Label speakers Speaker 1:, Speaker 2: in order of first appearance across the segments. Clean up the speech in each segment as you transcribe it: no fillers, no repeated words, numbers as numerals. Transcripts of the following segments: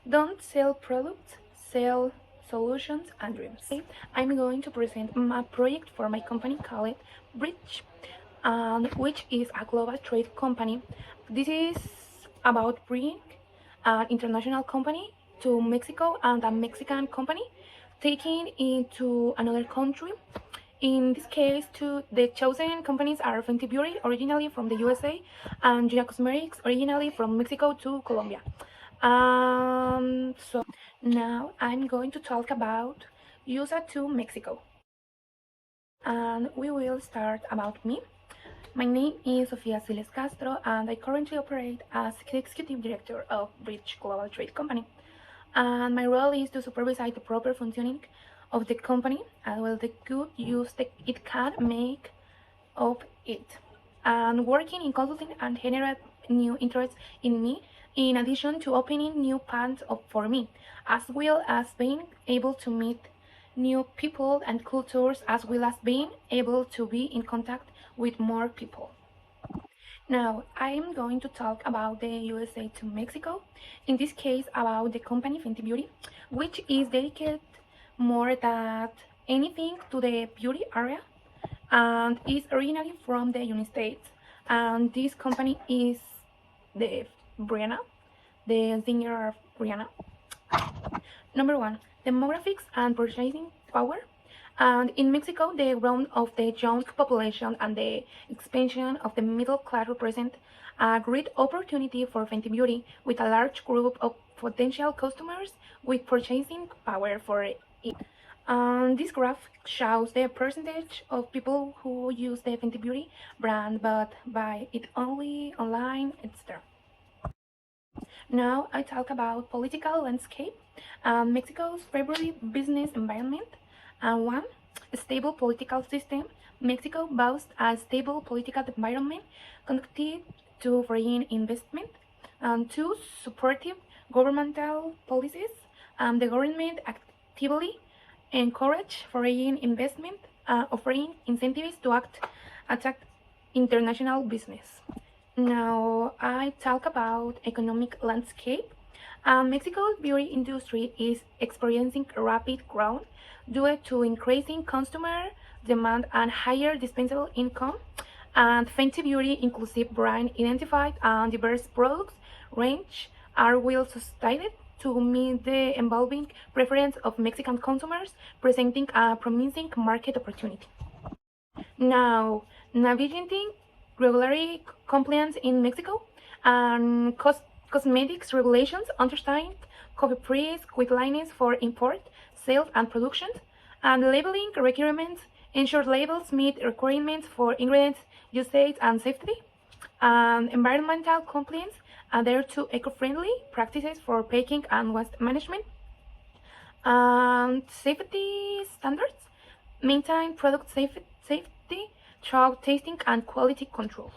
Speaker 1: Don't sell products, sell solutions and dreams. Today, I'm going to present a project for my company called Bridge, which is a global trade company. This is about bringing an international company to Mexico and a Mexican company taking into another country. In this case, the chosen companies are Fenty Beauty, originally from the USA, and Gina Cosmetics, originally from Mexico to Colombia. So now I'm going to talk about USA to Mexico. And we will start about me. My name is Sofia Siles Castro, and I currently operate as Executive Director of Bridge Global Trade Company. And my role is to supervise the proper functioning of the company as well the good use that it can make of it, and working in consulting and generate new interest in me, in addition to opening new paths for me, as well as being able to meet new people and cultures, as well as being able to be in contact with more people. Now, I'm going to talk about the USA to Mexico, in this case about the company Fenty Beauty, which is dedicated more than anything to the beauty area and is originally from the United States. And this company is the Rihanna, the singer Rihanna. Number one, demographics and purchasing power. And in Mexico, the growth of the young population and the expansion of the middle class represent a great opportunity for Fenty Beauty, with a large group of potential customers with purchasing power for it. This graph shows the percentage of people who use the Fenty Beauty brand but buy it only online, etc. Now I talk about political landscape and Mexico's favorite business environment. And one, a stable political system. Mexico boasts a stable political environment conducive to foreign investment. And two, supportive governmental policies. The government actively encourage foreign investment, offering incentives to attract international business. Now I talk about economic landscape. Mexico's beauty industry is experiencing rapid growth due to increasing consumer demand and higher disposable income. And Fenty Beauty inclusive brand identified and diverse products range are well sustained to meet the evolving preference of Mexican consumers, presenting a promising market opportunity. Now, navigating regulatory compliance in Mexico and cosmetics regulations, understand copy-free guidelines for import, sales, and production, and labeling requirements ensure labels meet requirements for ingredients, usage, and safety, and environmental compliance adhere to eco-friendly practices for packing and waste management, and safety standards, maintain product safety through testing and quality control.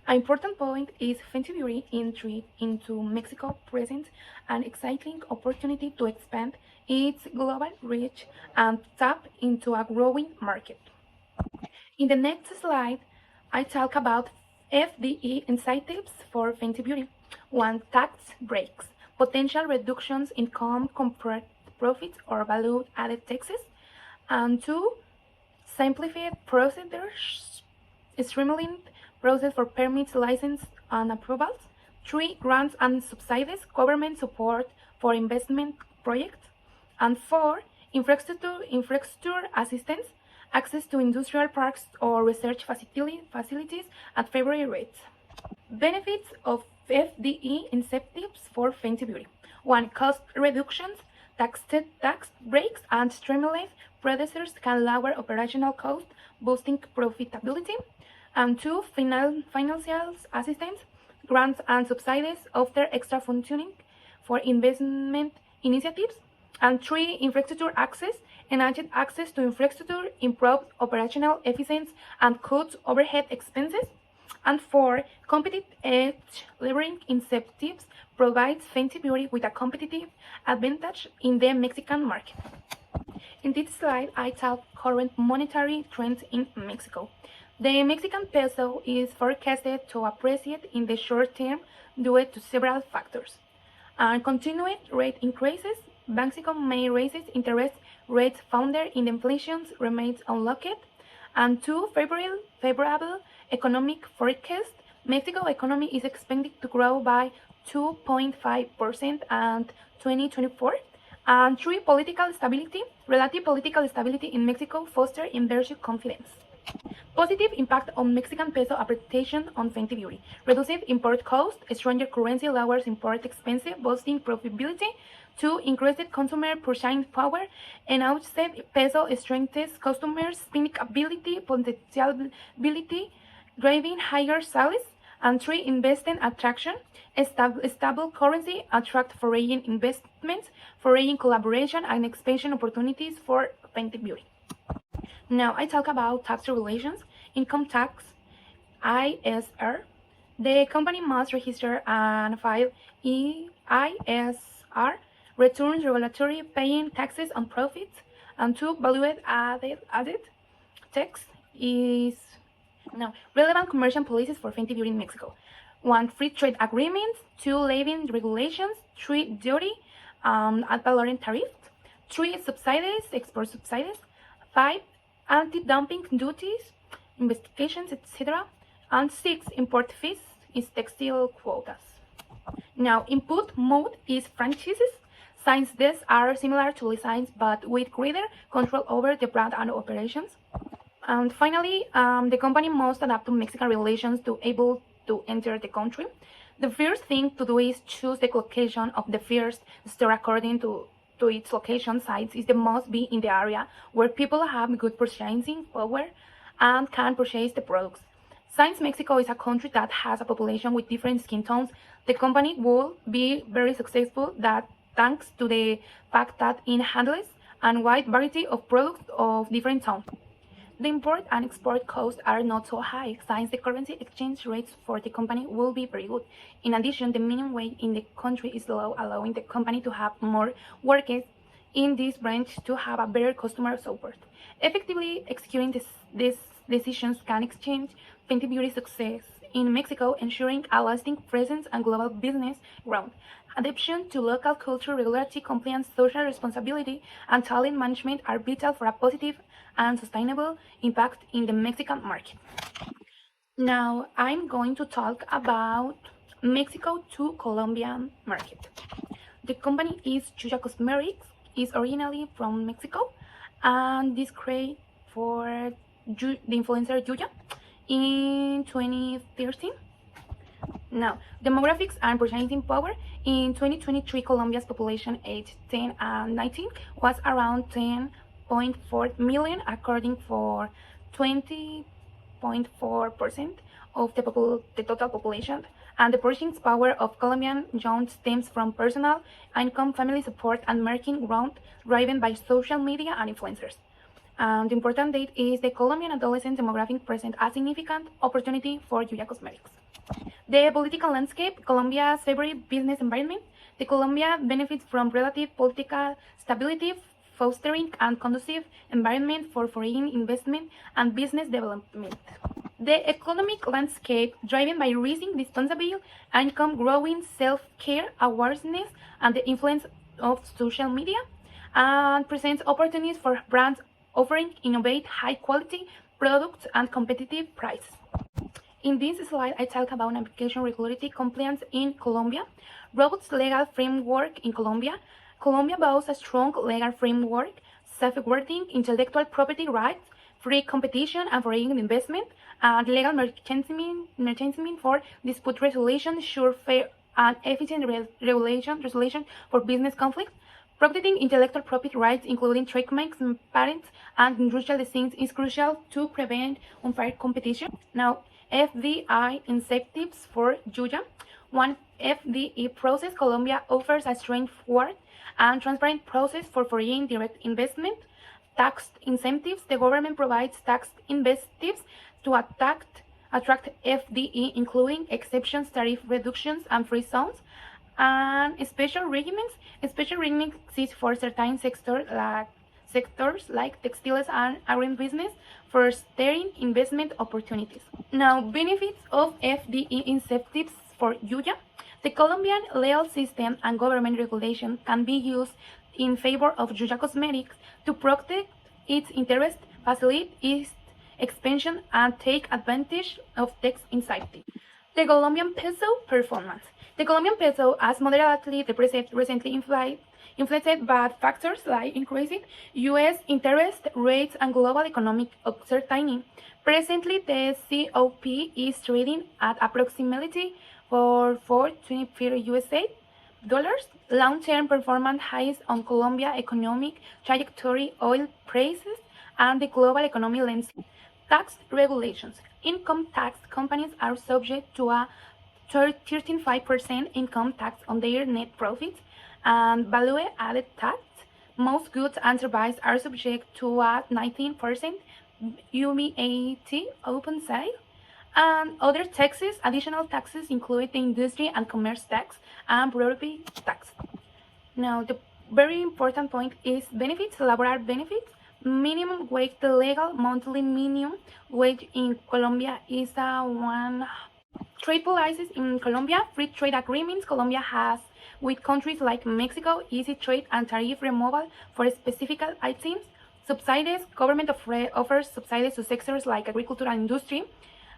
Speaker 1: An important point is Fenty Beauty entry into Mexico presents an exciting opportunity to expand its global reach and tap into a growing market. In the next slide, I talk about FDE incentives for Fenty Beauty. One, tax breaks, potential reductions in income, corporate profits, or value-added taxes. And two, simplified procedures, streamlined process for permits, license, and approvals. Three, grants and subsidies, government support for investment projects. And four, infrastructure assistance, access to industrial parks or research facilities at favorable rates. Benefits of FDE incentives for Fenty Beauty. One, cost reductions, tax breaks, and streamlined procedures can lower operational costs, boosting profitability. And two, financial assistance, grants and subsidies offer extra functioning for investment initiatives. And three, infrastructure access, enhanced access to infrastructure, improved operational efficiency, and cuts overhead expenses. And four, competitive edge leveraging incentives provides Fenty Beauty with a competitive advantage in the Mexican market. In this slide, I talk current monetary trends in Mexico. The Mexican peso is forecasted to appreciate in the short term due to several factors. And continued rate increases. Mexico may raise its interest rates founder in the inflation remains unlocked. And two, favorable economic forecast. Mexico economy is expected to grow by 2.5% and 2024. And three, political stability. Relative political stability in Mexico foster investor confidence. Positive impact on Mexican peso appreciation on Fenty Beauty. Reduced import cost, stronger currency lowers import expense, boosting profitability. Two, increased consumer purchasing power, and outside peso strengthens customers' spending ability, potentiality, driving higher sales. And three, investment attraction. Stable currency attract foreign investments, foreign collaboration, and expansion opportunities for Fenty Beauty. Now I talk about tax regulations. Income tax, ISR. The company must register and file ISR returns regulatory paying taxes on profits. And two, value added tax is now relevant commercial policies for Fenty Beauty in Mexico. One, free trade agreements. Two, levying regulations. Three, duty ad valorem tariff. Three, subsidies, export subsidies. Five, anti-dumping duties, investigations, etc. And six, import fees is textile quotas. Now, input mode is franchises. Since these are similar to license but with greater control over the brand and operations. And finally, the company must adapt to Mexican regulations to able to enter the country. The first thing to do is choose the location of the first store according to its location sites is the must be in the area where people have good purchasing power and can purchase the products. Since Mexico is a country that has a population with different skin tones, the company will be very successful that thanks to the fact that it handles a wide variety of products of different tones. The import and export costs are not so high, since the currency exchange rates for the company will be very good. In addition, the minimum wage in the country is low, allowing the company to have more workers in this branch to have a better customer support. Effectively executing these decisions can exchange Fenty Beauty's success in Mexico, ensuring a lasting presence and global business ground. Adaptation to local culture, regulatory compliance, social responsibility, and talent management are vital for a positive and sustainable impact in the Mexican market. Now I'm going to talk about Mexico to Colombian market. The company is Yuya Cosmetics, is originally from Mexico, and this created for the influencer Yuya in 2013. Now, demographics and purchasing power. In 2023, Colombia's population aged 10 and 19 was around 10.4 million, according for 20.4% of the total population. And the purchasing power of Colombian young stems from personal income, family support, and marketing ground driven by social media and influencers. And the important date is the Colombian adolescent demographic present a significant opportunity for Yuya Cosmetics. The political landscape, Colombia's favorite business environment. The Colombia benefits from relative political stability, fostering a conducive environment for foreign investment and business development. The economic landscape, driven by rising disposable income, growing self-care awareness, and the influence of social media, and presents opportunities for brands offering innovative, high-quality products and competitive prices. In this slide, I talk about application regulatory compliance in Colombia, robust legal framework in Colombia. Colombia boasts a strong legal framework, safeguarding intellectual property rights, free competition and foreign investment, and legal mechanism for dispute resolution, sure, fair, and efficient resolution for business conflicts. Protecting intellectual property rights, including trademarks, patents, and industrial designs, is crucial to prevent unfair competition. Now, FDI incentives for Yuya. One FDI process, Colombia offers a straightforward and transparent process for foreign direct investment. Tax incentives, the government provides tax incentives to attract FDI, including exceptions, tariff reductions, and free zones. And special regimes exist for certain sectors like textiles and agribusiness for steering investment opportunities. Now, benefits of FDI incentives for Yuya. The Colombian legal system and government regulation can be used in favor of Yuya Cosmetics to protect its interests, facilitate its expansion, and take advantage of tax incentive. The Colombian peso performance. The Colombian peso has moderately depreciated recently influenced by factors like increasing U.S. interest rates and global economic uncertainty. Presently, the COP is trading at approximately for 4.24 USA dollars. Long-term performance highs on Colombia economic trajectory, oil prices, and the global economic landscape. Tax regulations. Income tax companies are subject to a 13.5% income tax on their net profits and value-added tax. Most goods and services are subject to a 19% VAT open sale. And other taxes, additional taxes include the industry and commerce tax and property tax. Now, the very important point is benefits, laboral benefits. Minimum wage, the legal monthly minimum wage in Colombia is one. Trade policies in Colombia, free trade agreements Colombia has with countries like Mexico, easy trade and tariff removal for specific items. Subsidies, government offers subsidies to sectors like agriculture and industry.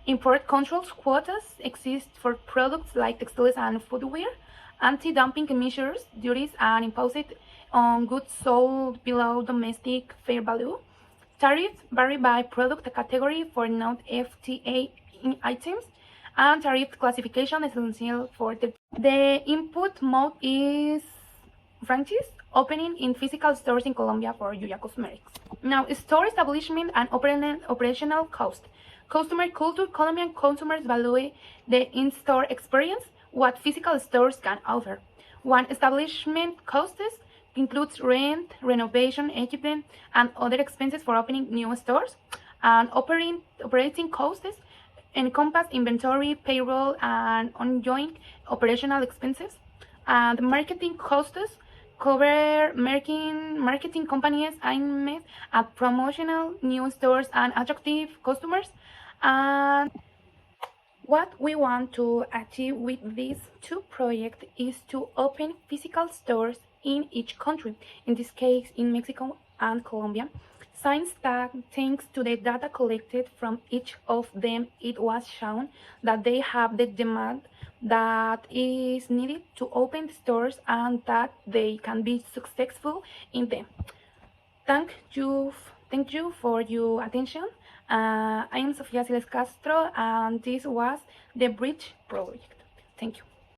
Speaker 1: Import controls quotas exist for products like textiles and footwear. Anti-dumping measures, duties are imposed on goods sold below domestic fair value. Tariffs vary by product category for non-FTA items, and tariff classification is essential for the input mode is franchise opening in physical stores in Colombia for Yuya Cosmetics. Now, store establishment and operational cost. Customer culture. Colombian consumers value the in-store experience, what physical stores can offer. One establishment costs includes rent, renovation, equipment, and other expenses for opening new stores. And operating costs encompass inventory, payroll, and ongoing operational expenses. And marketing costs cover marketing companies aimed at promotional new stores and attractive customers. And what we want to achieve with these two projects is to open physical stores in each country, in this case in Mexico and Colombia. Since that, thanks to the data collected from each of them, it was shown that they have the demand that is needed to open stores and that they can be successful in them. Thank you for your attention. I am Sofia Siles Castro, and this was the Bridge Project. Thank you.